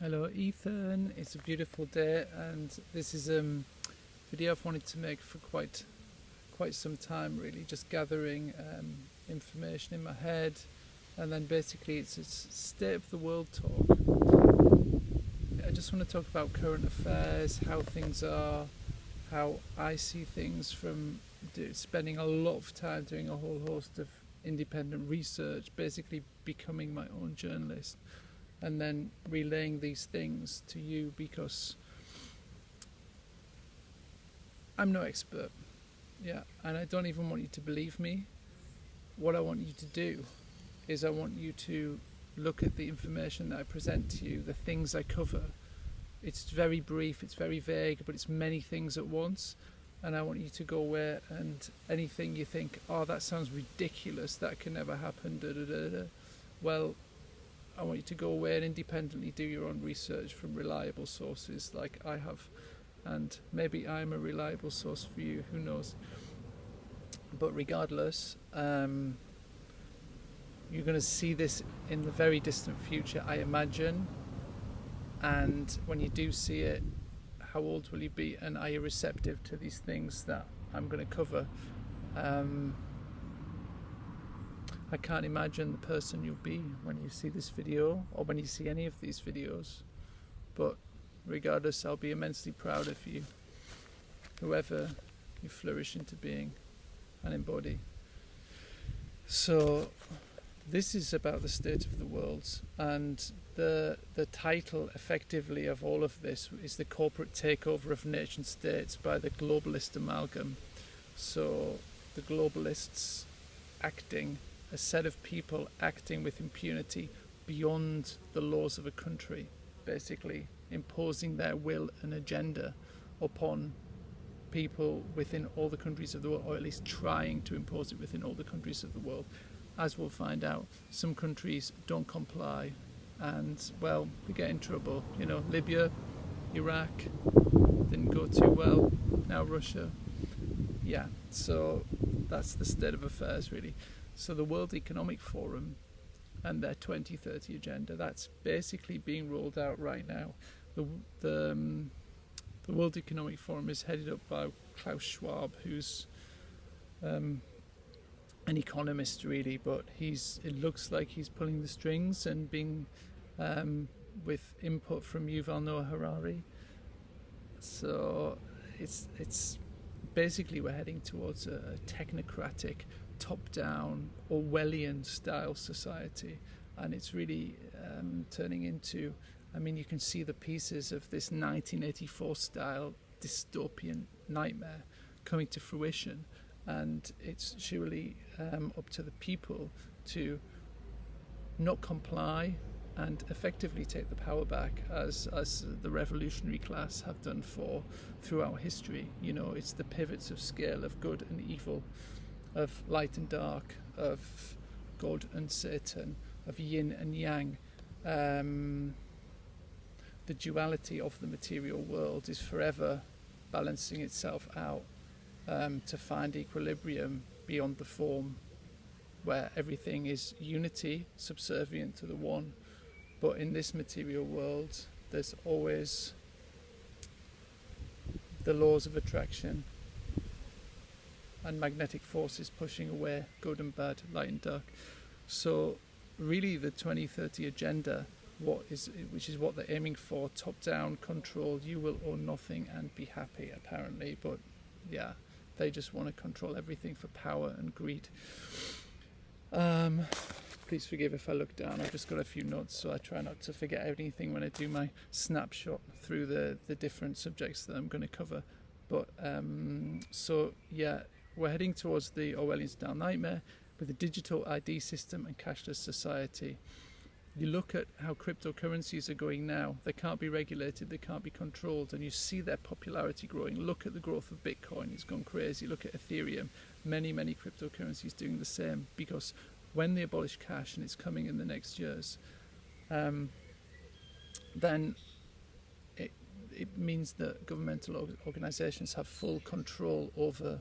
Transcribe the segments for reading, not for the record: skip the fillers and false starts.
Hello Ethan, it's a beautiful day and this is a video I've wanted to make for quite some time really, just gathering information in my head, and then basically it's a state of the world talk. I just want to talk about current affairs, how things are, how I see things from spending a lot of time doing a whole host of independent research, basically becoming my own journalist, and then relaying these things to you because I'm no expert, and I don't even want you to believe me. What I want you to do is I want you to look at the information that I present to you, the things I cover. It's very brief, it's very vague, but it's many things at once, and I want you to go away and anything you think, oh, that sounds ridiculous, that can never happen, well, I want you to go away and independently do your own research from reliable sources like I have, and maybe I'm a reliable source for you, who knows. But regardless, you're going to see this in the very distant future, I imagine, and when you do see it, how old will you be, and are you receptive to these things that I'm going to cover? I can't imagine the person you'll be when you see this video or when you see any of these videos, but regardless, I'll be immensely proud of you, whoever you flourish into being and embody. So this is about the state of the world, and the title effectively of all of this is the corporate takeover of nation states by the globalist amalgam. So the globalists acting, a set of people acting with impunity beyond the laws of a country, basically imposing their will and agenda upon people within all the countries of the world, or at least trying to impose it within all the countries of the world. As we'll find out, some countries don't comply and, well, we get in trouble. You know, Libya, Iraq, didn't go too well, now Russia. Yeah, so that's the state of affairs really. So the World Economic Forum and their 2030 agenda, that's basically being rolled out right now. The World Economic Forum is headed up by Klaus Schwab, who's an economist really, but it looks like he's pulling the strings and being with input from Yuval Noah Harari. So it's basically we're heading towards a technocratic, top-down, Orwellian style society, and it's really turning into, I mean, you can see the pieces of this 1984 style dystopian nightmare coming to fruition, and it's surely up to the people to not comply and effectively take the power back, as the revolutionary class have done throughout history. You know, it's the pivots of scale of good and evil, of light and dark, of God and Satan, of yin and yang. The duality of the material world is forever balancing itself out to find equilibrium beyond the form, where everything is unity, subservient to the one. But in this material world, there's always the laws of attraction and magnetic forces pushing away good and bad, light and dark. So really the 2030 agenda, which is what they're aiming for, top-down control, you will own nothing and be happy apparently, but yeah, they just want to control everything for power and greed. Please forgive if I look down, I've just got a few notes, so I try not to forget anything when I do my snapshot through the different subjects that I'm going to cover. But so yeah, we're heading towards the Orwellian style nightmare with a digital ID system and cashless society. You look at how cryptocurrencies are going now, they can't be regulated, they can't be controlled, and you see their popularity growing. Look at the growth of Bitcoin, it's gone crazy. Look at Ethereum, many cryptocurrencies doing the same, because when they abolish cash, and it's coming in the next years, then it means that governmental organisations have full control over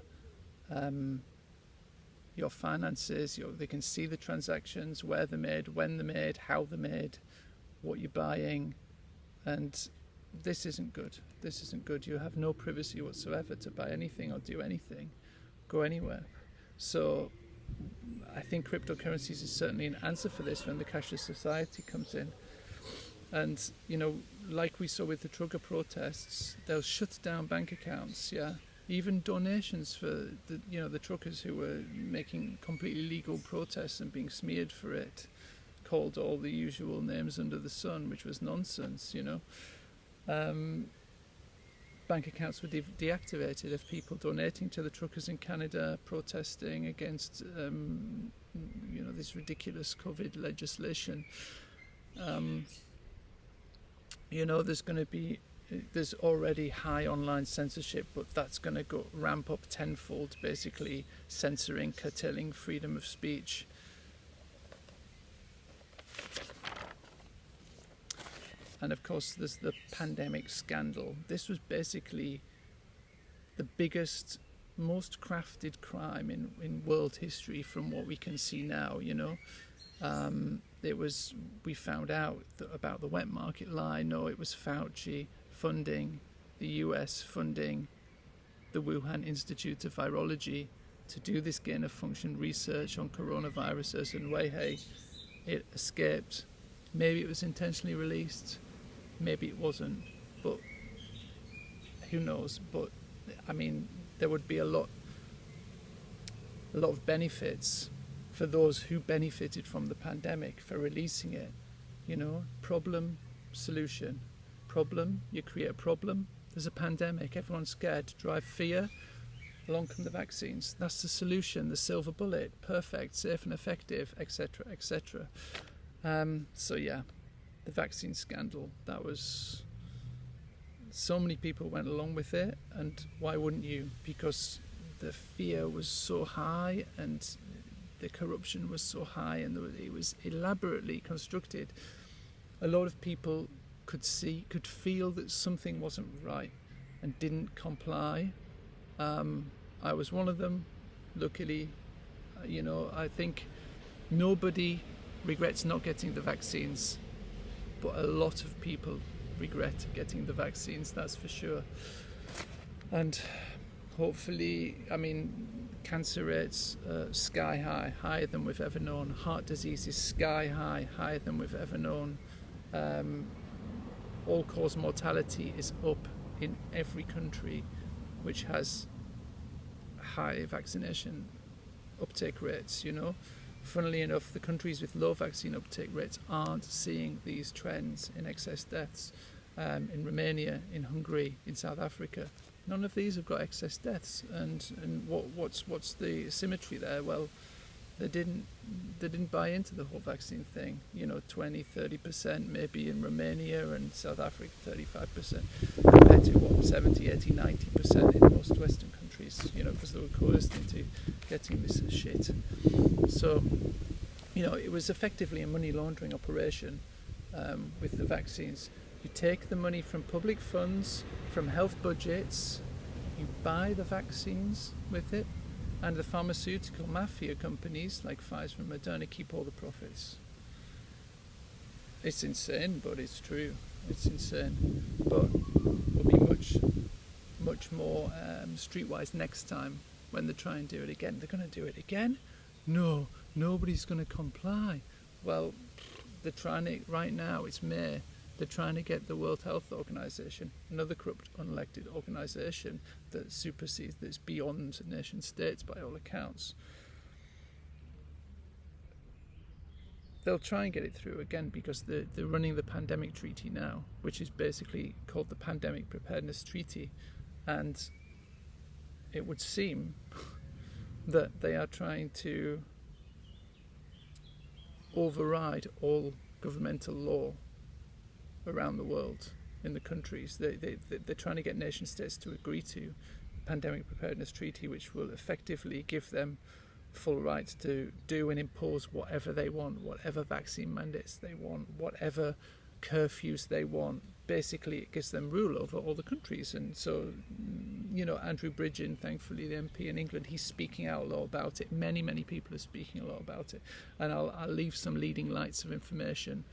your finances. They can see the transactions, where they're made, when they're made, how they're made, what you're buying, And this isn't good. This isn't good. You have no privacy whatsoever to buy anything or do anything, go anywhere. So I think cryptocurrencies is certainly an answer for this when the cashless society comes in. And, like we saw with the trucker protests, they'll shut down bank accounts, even donations for the truckers who were making completely legal protests and being smeared for it, called all the usual names under the sun, which was nonsense. Bank accounts were deactivated of people donating to the truckers in Canada, protesting against this ridiculous COVID legislation. There's already high online censorship, but that's going to ramp up tenfold, basically censoring, curtailing freedom of speech. And of course, there's the pandemic scandal. This was basically the biggest, most crafted crime in world history from what we can see now, we found out about the wet market lie. No, it was Fauci funding, the US funding the Wuhan Institute of Virology to do this gain of function research on coronaviruses, and it escaped. Maybe it was intentionally released, maybe it wasn't, but who knows. But I mean, there would be a lot of benefits for those who benefited from the pandemic for releasing it. Problem, solution. Problem, you create a problem. There's a pandemic, everyone's scared, drive fear. Along come the vaccines. That's the solution, the silver bullet, perfect, safe and effective, etc., etc. The vaccine scandal, that was... So many people went along with it, and why wouldn't you? Because the fear was so high and the corruption was so high, and it was elaborately constructed. A lot of people could feel that something wasn't right and didn't comply. I was one of them. Luckily, I think nobody regrets not getting the vaccines, but a lot of people regret getting the vaccines, that's for sure. And hopefully, cancer rates sky high, higher than we've ever known. Heart disease is sky high, higher than we've ever known. All-cause mortality is up in every country which has high vaccination uptake rates, Funnily enough, the countries with low vaccine uptake rates aren't seeing these trends in excess deaths. In Romania, in Hungary, in South Africa, none of these have got excess deaths. And what's the asymmetry there? Well, they didn't buy into the whole vaccine thing. 20-30% maybe in Romania, and South Africa 35%, compared to 70, 80, 90% in most Western countries. Because they were coerced into getting this shit. So, it was effectively a money laundering operation with the vaccines. You take the money from public funds, from health budgets, you buy the vaccines with it, and the pharmaceutical mafia companies like Pfizer and Moderna keep all the profits. It's insane, but it's true. It's insane. But we'll be much more streetwise next time when they try and do it again. They're going to do it again? No, nobody's going to comply. Well, they're trying it right now. It's May. They're trying to get the World Health Organization, another corrupt, unelected organization that supersedes, that's beyond nation states by all accounts. They'll try and get it through again because they're running the pandemic treaty now, which is basically called the Pandemic Preparedness Treaty. And it would seem that they are trying to override all governmental law around the world in the countries. They're trying to get nation states to agree to the Pandemic Preparedness Treaty, which will effectively give them full rights to do and impose whatever they want, whatever vaccine mandates they want, whatever curfews they want. Basically, it gives them rule over all the countries. And so, Andrew Bridgen, thankfully the MP in England, he's speaking out a lot about it. Many people are speaking a lot about it. And I'll leave some leading lights of information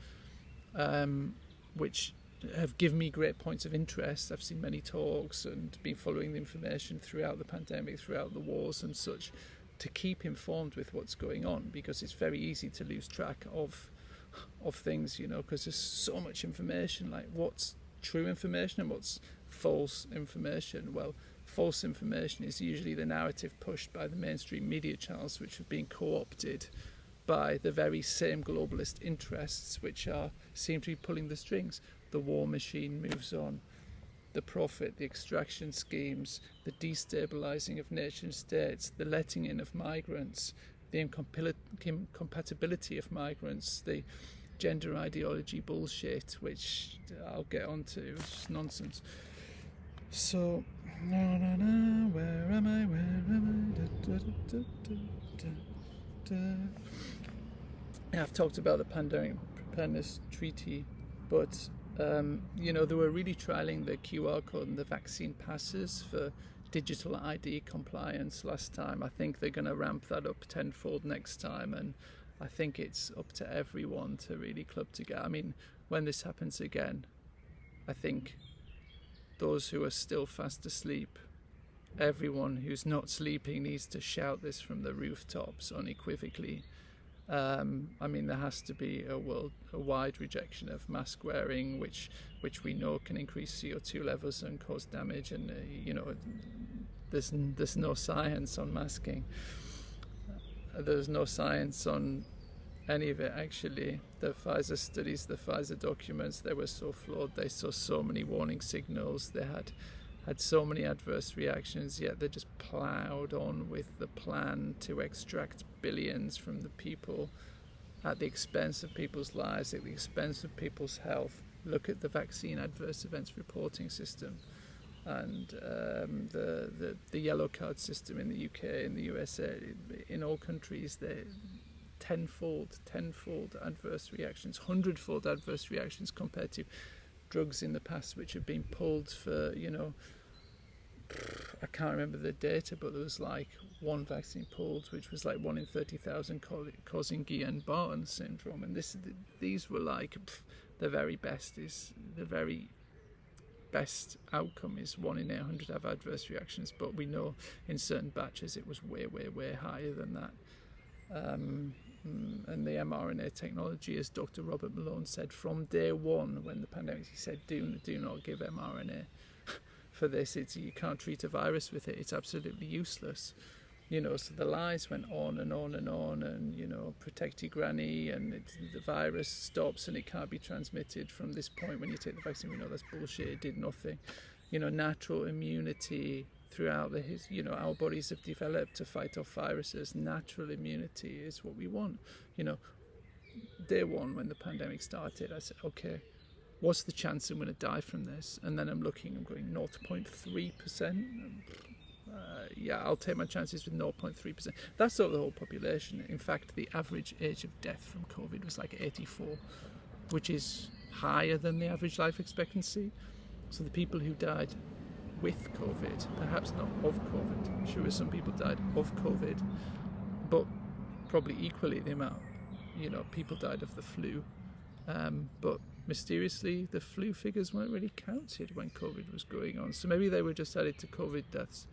which have given me great points of interest. I've seen many talks and been following the information throughout the pandemic, throughout the wars and such, to keep informed with what's going on, because it's very easy to lose track of things, because there's so much information, like what's true information and what's false information. Well, false information is usually the narrative pushed by the mainstream media channels, which have been co-opted by the very same globalist interests which seem to be pulling the strings. The war machine moves on. The profit, the extraction schemes, the destabilising of nation states, the letting in of migrants, the incompatibility of migrants, the gender ideology bullshit, which I'll get onto, which is nonsense. So, where am I? I've talked about the Pandemic Preparedness Treaty, but they were really trialling the QR code and the vaccine passes for digital ID compliance last time. I think they're going to ramp that up tenfold next time, and I think it's up to everyone to really club together. I mean, when this happens again, I think those who are still fast asleep, everyone who's not sleeping needs to shout this from the rooftops unequivocally. There has to be a wide rejection of mask wearing, which we know can increase CO2 levels and cause damage, and there's no science on masking. There's no science on any of it, actually. The Pfizer studies, the Pfizer documents, they were so flawed. They saw so many warning signals. They had so many adverse reactions, yet they just ploughed on with the plan to extract billions from the people at the expense of people's lives, at the expense of people's health. Look at the vaccine adverse events reporting system and the yellow card system in the UK, in the USA, in all countries. They're tenfold adverse reactions, 100-fold adverse reactions compared to drugs in the past which have been pulled for, I can't remember the data, but there was like one vaccine pulled which was like 1 in 30,000 causing Guillain-Barré syndrome, and these were like the very best outcome is 1 in 800 have adverse reactions, but we know in certain batches it was way higher than that. And the mRNA technology, as Dr. Robert Malone said from day one when the pandemic, he said do not give mRNA for this. You can't treat a virus with it. It's absolutely useless. So the lies went on and on and on, and protect your granny, and the virus stops and it can't be transmitted from this point when you take the vaccine. We know that's bullshit. It did nothing. Natural immunity throughout our bodies have developed to fight off viruses. Natural immunity is what we want. Day one when the pandemic started, I said, okay, what's the chance I'm going to die from this? And then I'm going 0.3%. I'll take my chances with 0.3%. That's not the whole population. In fact, the average age of death from COVID was like 84, which is higher than the average life expectancy. So the people who died with COVID, perhaps not of COVID, sure some people died of COVID, but probably equally the amount, people died of the flu. But mysteriously, the flu figures weren't really counted when COVID was going on. So maybe they were just added to COVID deaths.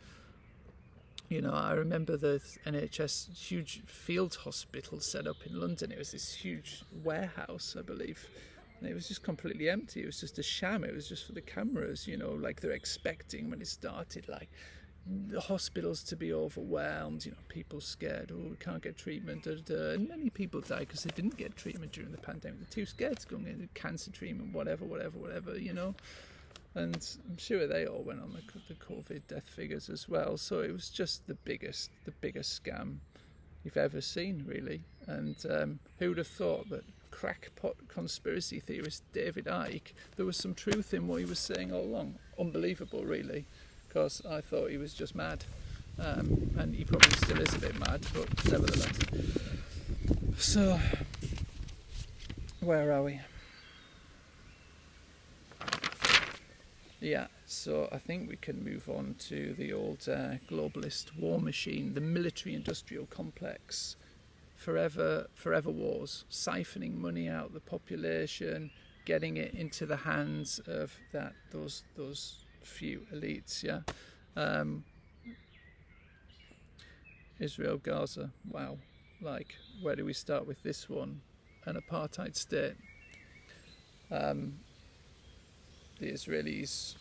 I remember the NHS huge field hospital set up in London. It was this huge warehouse, I believe. And it was just completely empty. It was just a sham. It was just for the cameras, like they're expecting when it started, like the hospitals to be overwhelmed, people scared, we can't get treatment, and many people died because they didn't get treatment during the pandemic. They're too scared to go and get cancer treatment, whatever, and I'm sure they all went on the COVID death figures as well. So it was just the biggest scam you've ever seen, really. And who would have thought that crackpot conspiracy theorist David Icke, there was some truth in what he was saying all along. Unbelievable, really, because I thought he was just mad, and he probably still is a bit mad, but nevertheless. So, where are we? Yeah, so I think we can move on to the old globalist war machine, the military-industrial complex. Forever wars, siphoning money out of the population, getting it into the hands of those few elites. Yeah. Israel, Gaza. Wow. Like, where do we start with this one? An apartheid state. The Israelis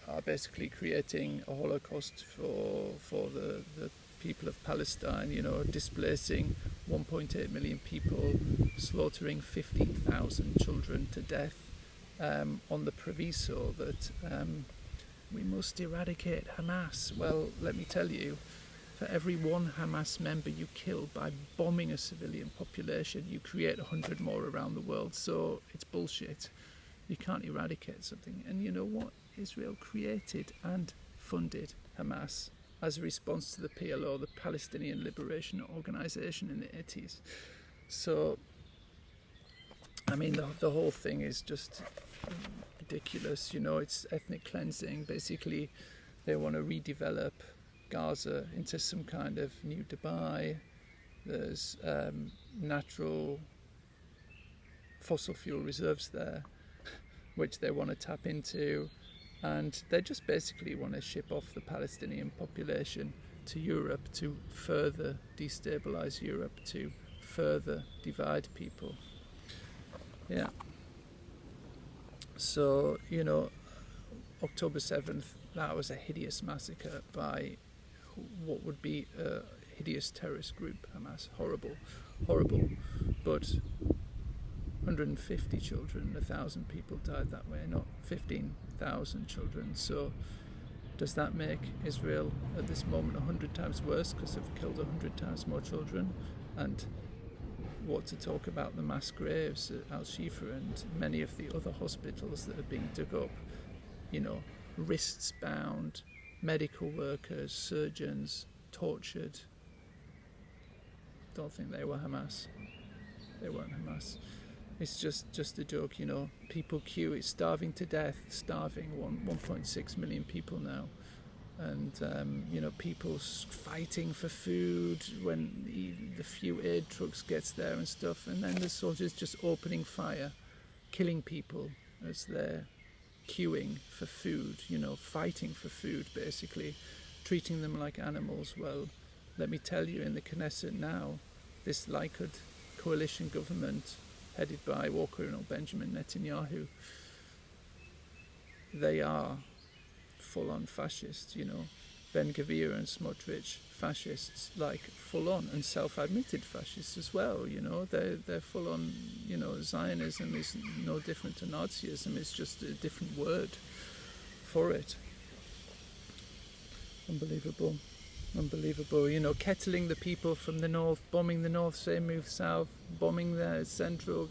are basically creating a Holocaust for the people of Palestine, displacing 1.8 million people, slaughtering 15,000 children to death, on the proviso that we must eradicate Hamas. Well, let me tell you, for every one Hamas member you kill by bombing a civilian population, you create 100 more around the world. So it's bullshit. You can't eradicate something. And you know what? Israel created and funded Hamas as a response to the PLO, the Palestinian Liberation Organization, in the 80s. So, I mean, the whole thing is just ridiculous. It's ethnic cleansing. Basically, they want to redevelop Gaza into some kind of new Dubai. There's natural fossil fuel reserves there, which they want to tap into, and they just basically want to ship off the Palestinian population to Europe to further destabilize Europe, to further divide people. Yeah. So, October 7th, that was a hideous massacre by what would be a hideous terrorist group, Hamas. Horrible, but 150 children, 1,000 people died that way, not 15,000 children. So does that make Israel at this moment 100 times worse because they've killed 100 times more children? And what to talk about the mass graves at Al-Shifa and many of the other hospitals that are being dug up, wrists bound, medical workers, surgeons, tortured. Don't think they were Hamas. They weren't Hamas. It's just a joke, People queue. It's starving to death. 1.6 million people now. And, people fighting for food when the few aid trucks gets there and stuff. And then the soldiers just opening fire, killing people as they're queuing for food, fighting for food, basically, treating them like animals. Well, let me tell you, in the Knesset now, this Likud coalition government, headed by War Colonel Benjamin Netanyahu, they are full-on fascists, Ben Gvir and Smotrich, fascists, like full-on, and self-admitted fascists as well, they're full-on, Zionism is no different to Nazism, it's just a different word for it. Unbelievable, kettling the people from the north, bombing the north, say move south, bombing the central,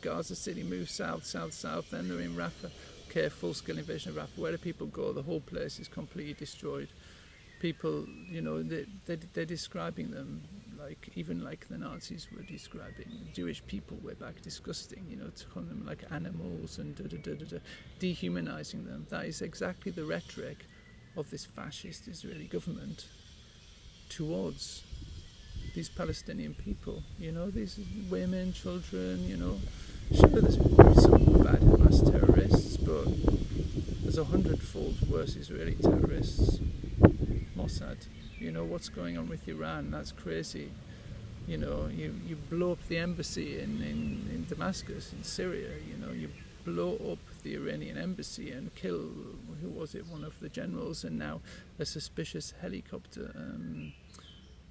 Gaza City, move south, then they're in Rafah. Okay, full-scale invasion of Rafah. Where do people go? The whole place is completely destroyed. People, they're describing them even like the Nazis were describing Jewish people way back, disgusting, to call them like animals and dehumanizing them. That is exactly the rhetoric of this fascist Israeli government towards these Palestinian people, these women, children, Sure, there's some bad Hamas terrorists, but there's 100-fold worse Israeli terrorists. Mossad, what's going on with Iran? That's crazy. You blow up the embassy in Damascus, in Syria. You blow up the Iranian embassy and kill, who was it, one of the generals, and now a suspicious helicopter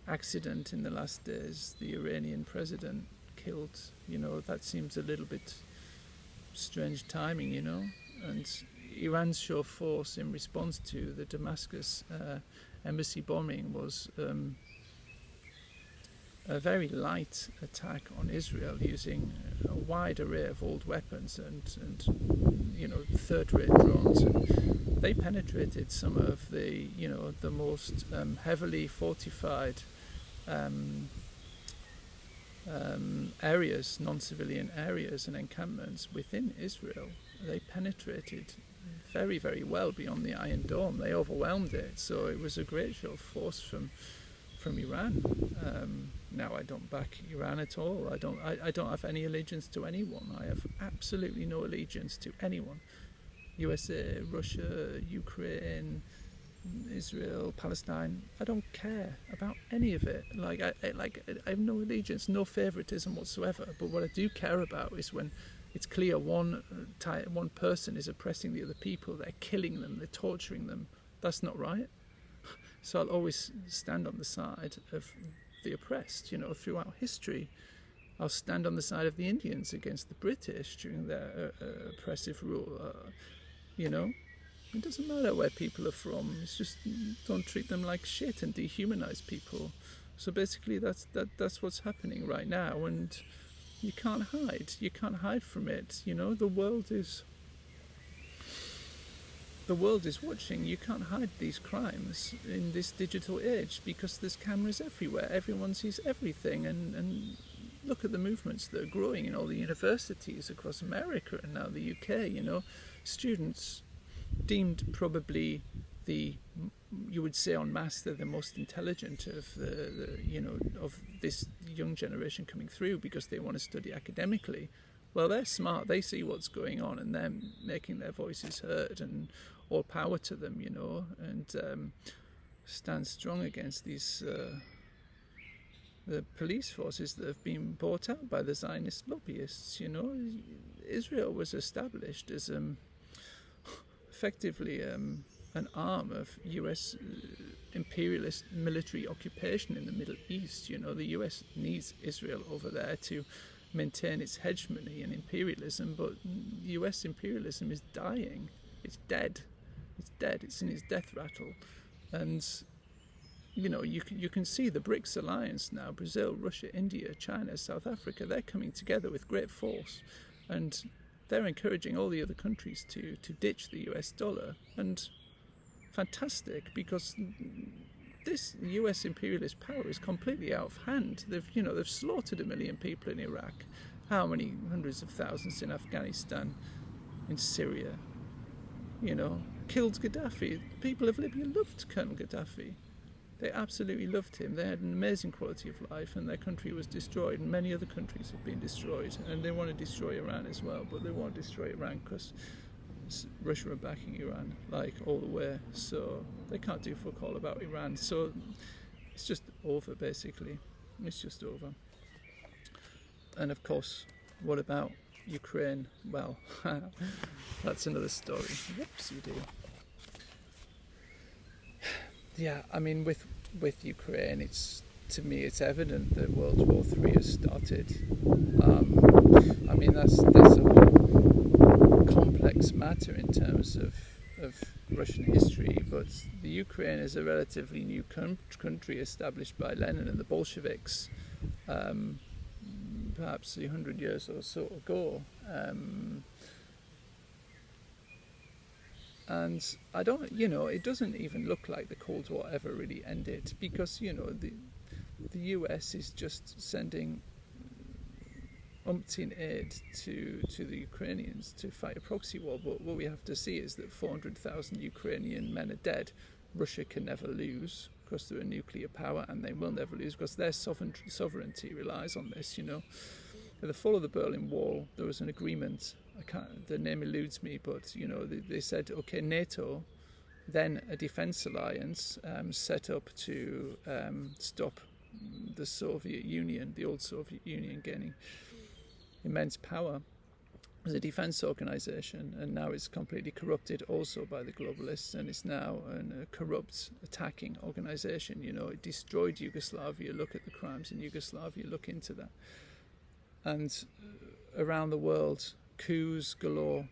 accident in the last days. The Iranian president killed, that seems a little bit strange timing, and Iran's show force in response to the Damascus embassy bombing was a very light attack on Israel using a wide array of old weapons and third-rate drones. And they penetrated some of the the most heavily fortified areas, non-civilian areas and encampments within Israel. They penetrated very, very well beyond the Iron Dome. They overwhelmed it. So it was a great show of force from from Iran. Now I don't back Iran at all. I don't have any allegiance to anyone. I have absolutely no allegiance to anyone. USA, Russia, Ukraine, Israel, Palestine. I don't care about any of it. I have no allegiance, no favoritism whatsoever. But what I do care about is when it's clear one person is oppressing the other people. They're killing them. They're torturing them. That's not right. So I'll always stand on the side of the oppressed. Throughout history, I'll stand on the side of the Indians against the British during their oppressive rule. It doesn't matter where people are from. It's just don't treat them like shit and dehumanize people. So basically, that's what's happening right now, and you can't hide. You can't hide from it. The world is watching. You can't hide these crimes in this digital age because there's cameras everywhere. Everyone sees everything, and look at the movements that are growing in all the universities across America and now the UK. Students deemed probably you would say en masse they're the most intelligent of of this young generation coming through because they want to study academically. Well, they're smart. They see what's going on, and they're making their voices heard, and all power to them, and stand strong against these the police forces that have been bought out by the Zionist lobbyists. Israel was established as effectively an arm of US imperialist military occupation in the Middle East. The US needs Israel over there to maintain its hegemony and imperialism, but US imperialism is dying. It's dead. It's in its death rattle. And you can see the BRICS alliance now: Brazil, Russia, India, China, South Africa. They're coming together with great force, and they're encouraging all the other countries to ditch the US dollar. And fantastic, because this US imperialist power is completely out of hand. They've slaughtered 1 million people in Iraq. How many hundreds of thousands in Afghanistan, in Syria? Killed Gaddafi. People of Libya loved Colonel Gaddafi. They absolutely loved him. They had an amazing quality of life, and their country was destroyed, and many other countries have been destroyed, and they want to destroy Iran as well, but they won't destroy Iran because Russia are backing Iran all the way, so they can't do fuck all about Iran. So it's just over, basically. It's just over. And of course, what about Ukraine? Well, that's another story. Whoops, you do. Yeah, I mean, with Ukraine, to me it's evident that World War III has started. I mean, that's a whole complex matter in terms of Russian history, but the Ukraine is a relatively new country established by Lenin and the Bolsheviks, perhaps 100 years or so ago. And I don't, it doesn't even look like the Cold War ever really ended, because, the US is just sending umpteen aid to the Ukrainians to fight a proxy war. But what we have to see is that 400,000 Ukrainian men are dead. Russia can never lose because they're a nuclear power, and they will never lose because their sovereignty relies on this, At the fall of the Berlin Wall, there was an agreement. The name eludes me, but they said, okay, NATO, then a defence alliance set up to stop the Soviet Union, the old Soviet Union, gaining immense power as a defence organisation, and now it's completely corrupted also by the globalists, and it's now a corrupt, attacking organisation. It destroyed Yugoslavia. Look at the crimes in Yugoslavia. Look into that. And around the world, coups galore,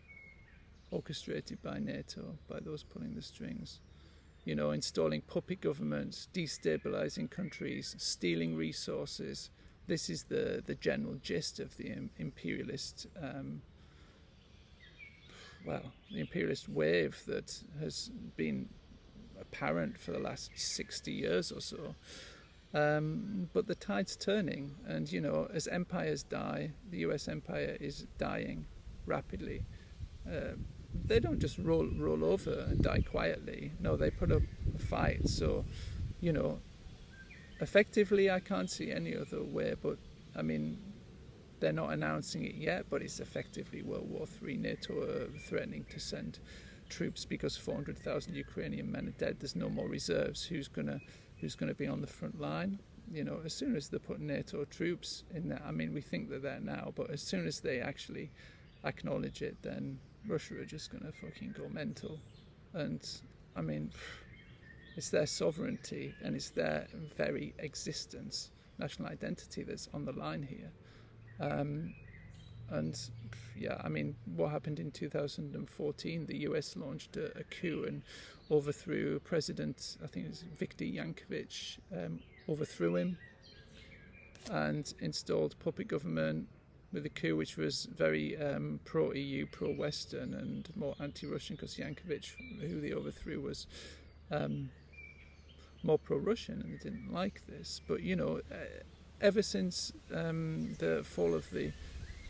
orchestrated by NATO, by those pulling the strings. Installing puppet governments, destabilising countries, stealing resources. This is the general gist of the imperialist, the imperialist wave that has been apparent for the last 60 years or so. But the tide's turning, and as empires die, the US empire is dying rapidly. They don't just roll over and die quietly. No, they put up a fight. So, effectively, I can't see any other way, but I mean, they're not announcing it yet, but it's effectively World War III. NATO are threatening to send troops because 400,000 Ukrainian men are dead. There's no more reserves. Who's gonna be on the front line? You know, as soon as they put NATO troops in there, I mean, we think they're there now, but as soon as they actually acknowledge it, then Russia are just gonna fucking go mental. And I mean, it's their sovereignty and it's their very existence, national identity that's on the line here. And yeah, I mean, what happened in 2014? The US launched a coup and overthrew President, I think it was Viktor Yanukovych, overthrew him and installed puppet government with a coup which was very pro-EU, pro-Western and more anti-Russian, because Yanukovych, who they overthrew, was more pro-Russian, and they didn't like this. But, you know, ever since the fall of the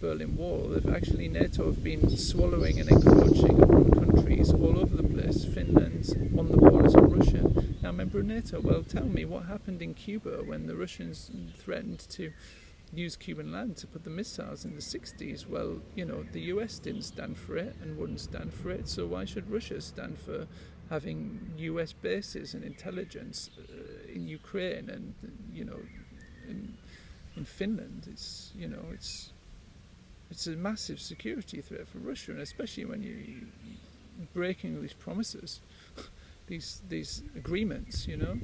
Berlin Wall, NATO have been swallowing and encroaching upon countries all over the place. Finland's on the borders of Russia, now a member of NATO. Well, tell me what happened in Cuba when the Russians threatened to use Cuban land to put the missiles in the 60s. Well, you know, the US didn't stand for it and wouldn't stand for it, so why should Russia stand for having US bases and intelligence in Ukraine and, you know, in Finland? It's, you know, it's a massive security threat for Russia, and especially when you're breaking these promises, these agreements, you know.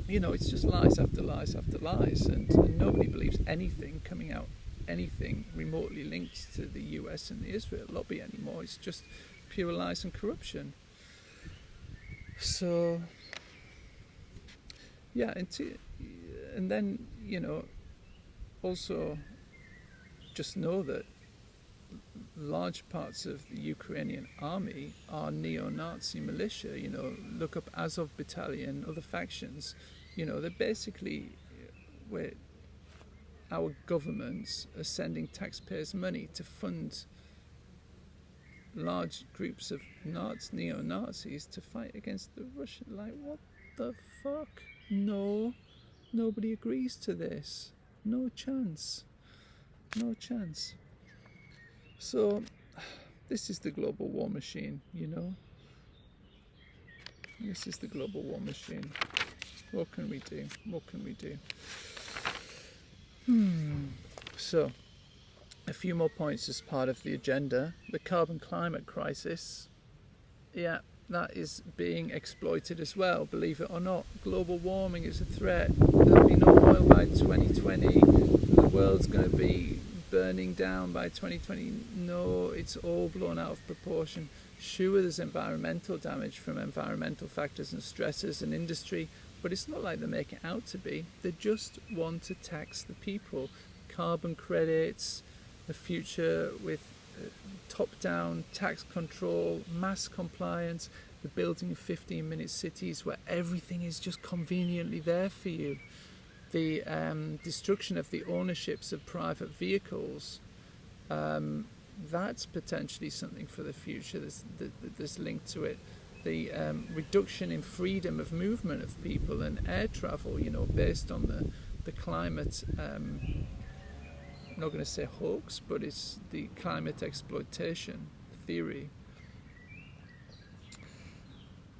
You know, it's just lies after lies after lies, and nobody believes anything coming out, anything remotely linked to the US and the Israel lobby anymore. It's just pure lies and corruption. So, yeah, and then, you know, also just know that large parts of the Ukrainian army are neo-Nazi militia. You know, look up Azov Battalion, other factions. You know, they're basically where our governments are sending taxpayers' money to fund large groups of neo-Nazis to fight against the Russian. Like, what the fuck? No, nobody agrees to this. No chance. No chance. So, this is the global war machine, you know. This is the global war machine. What can we do? What can we do? So, a few more points as part of the agenda. The carbon climate crisis. Yeah, that is being exploited as well, believe it or not. Global warming is a threat. There'll be no oil by 2020. The world's going to be burning down by 2020. No, it's all blown out of proportion. Sure, there's environmental damage from environmental factors and stresses and industry, but it's not like they make it out to be. They just want to tax the people. Carbon credits, a future with top-down tax control, mass compliance, the building of 15-minute cities where everything is just conveniently there for you. The destruction of the ownerships of private vehicles, that's potentially something for the future. There's linked to it. The reduction in freedom of movement of people and air travel, you know, based on the climate, I'm not going to say hoax, but it's the climate exploitation theory.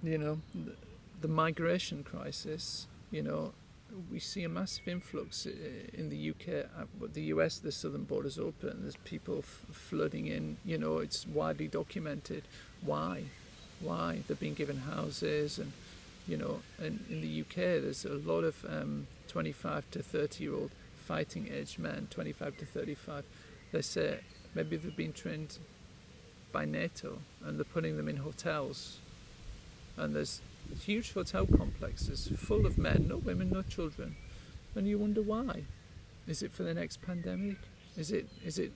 You know, the migration crisis, you know, we see a massive influx in the UK, but the US, the southern border's open, there's people flooding in, you know, it's widely documented. Why? They've been given houses, and, you know, and in the UK there's a lot of 25 to 30-year-old fighting age men, 25 to 35. They say maybe they've been trained by NATO and they're putting them in hotels, and there's huge hotel complexes full of men, no women, no children, and you wonder why. Is it for the next pandemic? Is it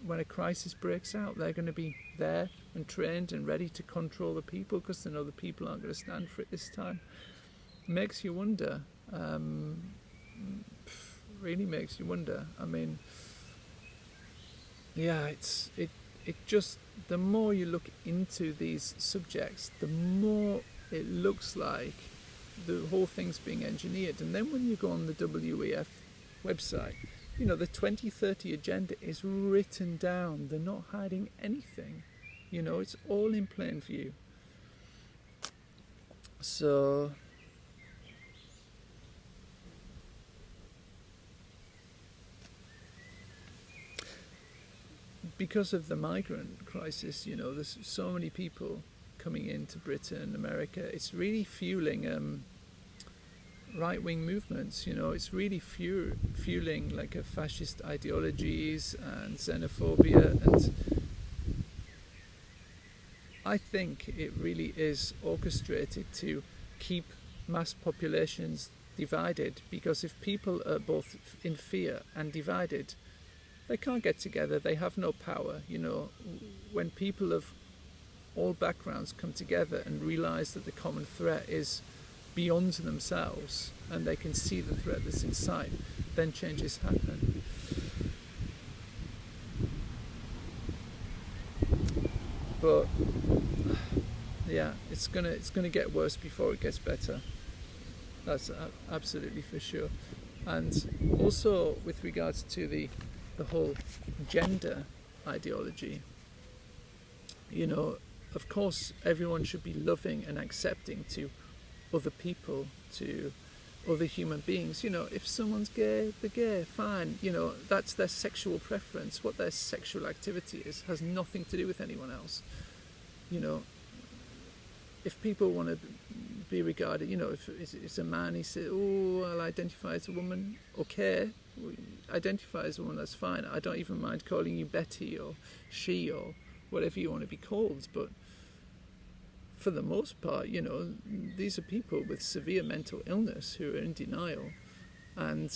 when a crisis breaks out they're going to be there and trained and ready to control the people because they know the people aren't going to stand for it this time? Makes you wonder. Really makes you wonder. I mean, yeah, it just, the more you look into these subjects, the more it looks like the whole thing's being engineered. And then when you go on the WEF website, you know, the 2030 agenda is written down. They're not hiding anything. You know, it's all in plain view. So because of the migrant crisis, you know, there's so many people coming into Britain and America. It's really fueling right-wing movements. You know, it's really fueling like a fascist ideologies and xenophobia, and I think it really is orchestrated to keep mass populations divided, because if people are both in fear and divided, they can't get together, they have no power. You know, when people of all backgrounds come together and realise that the common threat is beyond themselves and they can see the threat that's inside, then changes happen. But yeah, it's gonna get worse before it gets better. That's absolutely for sure. And also with regards to the whole gender ideology, you know, of course everyone should be loving and accepting to other people, to other human beings. You know, if someone's gay, they're gay, fine. You know, that's their sexual preference. What their sexual activity is has nothing to do with anyone else. You know, if people want to be regarded, you know, if it's a man, he says, oh, I'll identify as a woman, okay, identify as a woman, that's fine. I don't even mind calling you Betty or she or whatever you want to be called. But for the most part, you know, these are people with severe mental illness who are in denial. And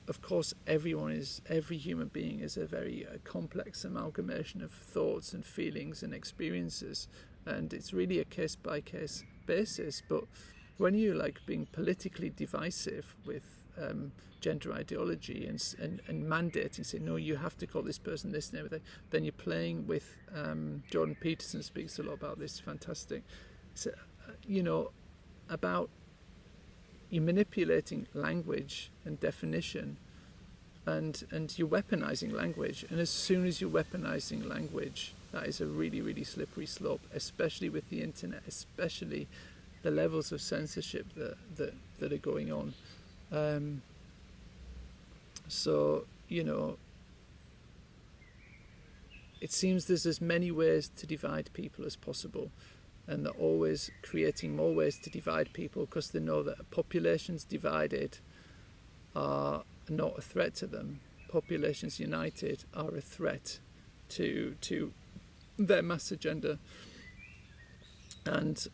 of course, every human being is a very complex amalgamation of thoughts and feelings and experiences. And it's really a case-by-case basis. But when you're like being politically divisive with gender ideology and mandating, say, no, you have to call this person this and everything, then you're playing with, Jordan Peterson speaks a lot about this, fantastic, so, you know, about you're manipulating language and definition, and you're weaponizing language. And as soon as you're weaponizing language, that is a really, really slippery slope, especially with the internet, especially the levels of censorship that are going on. So, you know, it seems there's as many ways to divide people as possible, and they're always creating more ways to divide people because they know that populations divided are not a threat to them. Populations united are a threat to their mass agenda. And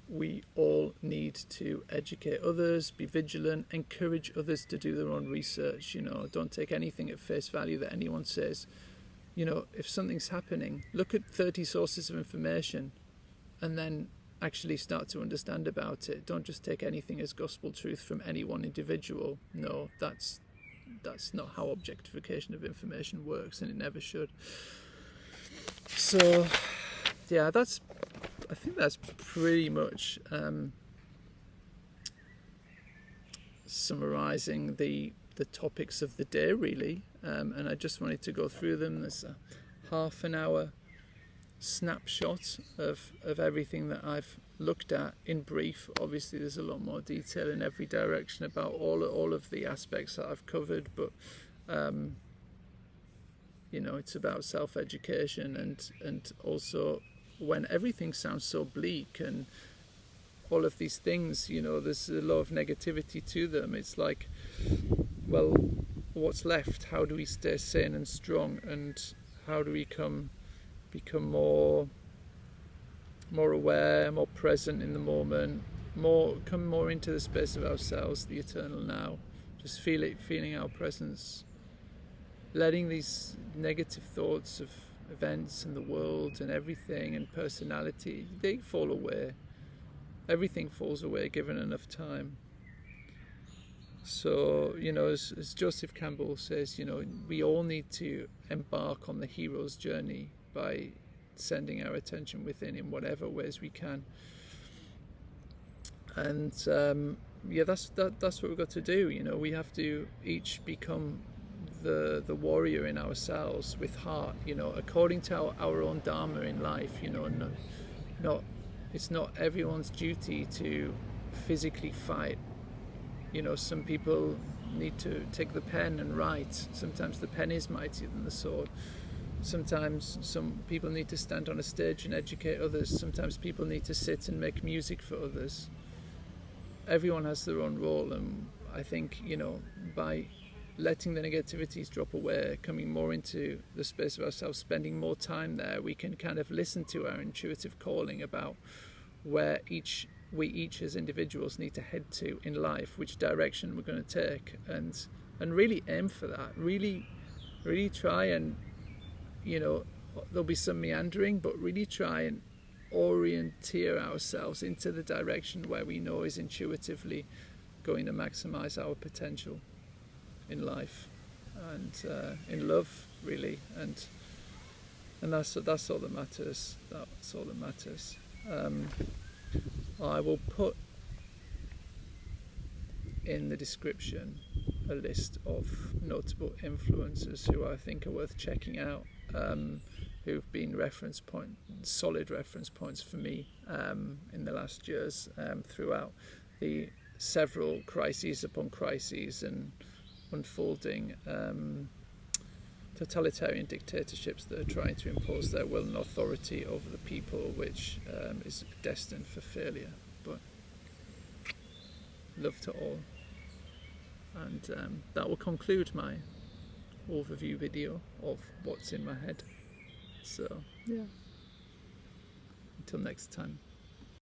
we all need to educate others, be vigilant, encourage others to do their own research. You know, don't take anything at face value that anyone says. You know, if something's happening, look at 30 sources of information and then actually start to understand about it. Don't just take anything as gospel truth from any one individual. No, that's not how objectification of information works, and it never should. So, yeah, I think that's pretty much summarising the topics of the day, really. And I just wanted to go through them. There's a half an hour snapshot of everything that I've looked at in brief. Obviously, there's a lot more detail in every direction about all of the aspects that I've covered, but you know, it's about self-education and also when everything sounds so bleak and all of these things, you know, there's a lot of negativity to them. It's like, well, what's left? How do we stay sane and strong, and how do we become more aware, more present in the moment, come more into the space of ourselves, the eternal now, just feeling our presence, letting these negative thoughts of events and the world and everything and personality, they fall away. Everything falls away given enough time. So, you know, as Joseph Campbell says, you know, we all need to embark on the hero's journey by sending our attention within in whatever ways we can. And yeah, that's what we've got to do. You know, we have to each become the warrior in ourselves with heart. You know, according to our own dharma in life. You know, not it's not everyone's duty to physically fight. You know, some people need to take the pen and write. Sometimes the pen is mightier than the sword. Sometimes some people need to stand on a stage and educate others. Sometimes people need to sit and make music for others. Everyone has their own role, and I think, you know, by letting the negativities drop away, coming more into the space of ourselves, spending more time there, we can kind of listen to our intuitive calling about where we each as individuals need to head to in life, which direction we're going to take, and really aim for that. Really try and, you know, there'll be some meandering, but really try and orienteer ourselves into the direction where we know is intuitively going to maximize our potential in life and in love, really, and that's all that matters. That's all that matters. I will put in the description a list of notable influencers who I think are worth checking out, who've been solid reference points for me in the last years, throughout the several crises upon crises and unfolding totalitarian dictatorships that are trying to impose their will and authority over the people, which is destined for failure. But love to all. And that will conclude my overview video of what's in my head. So, yeah. Until next time.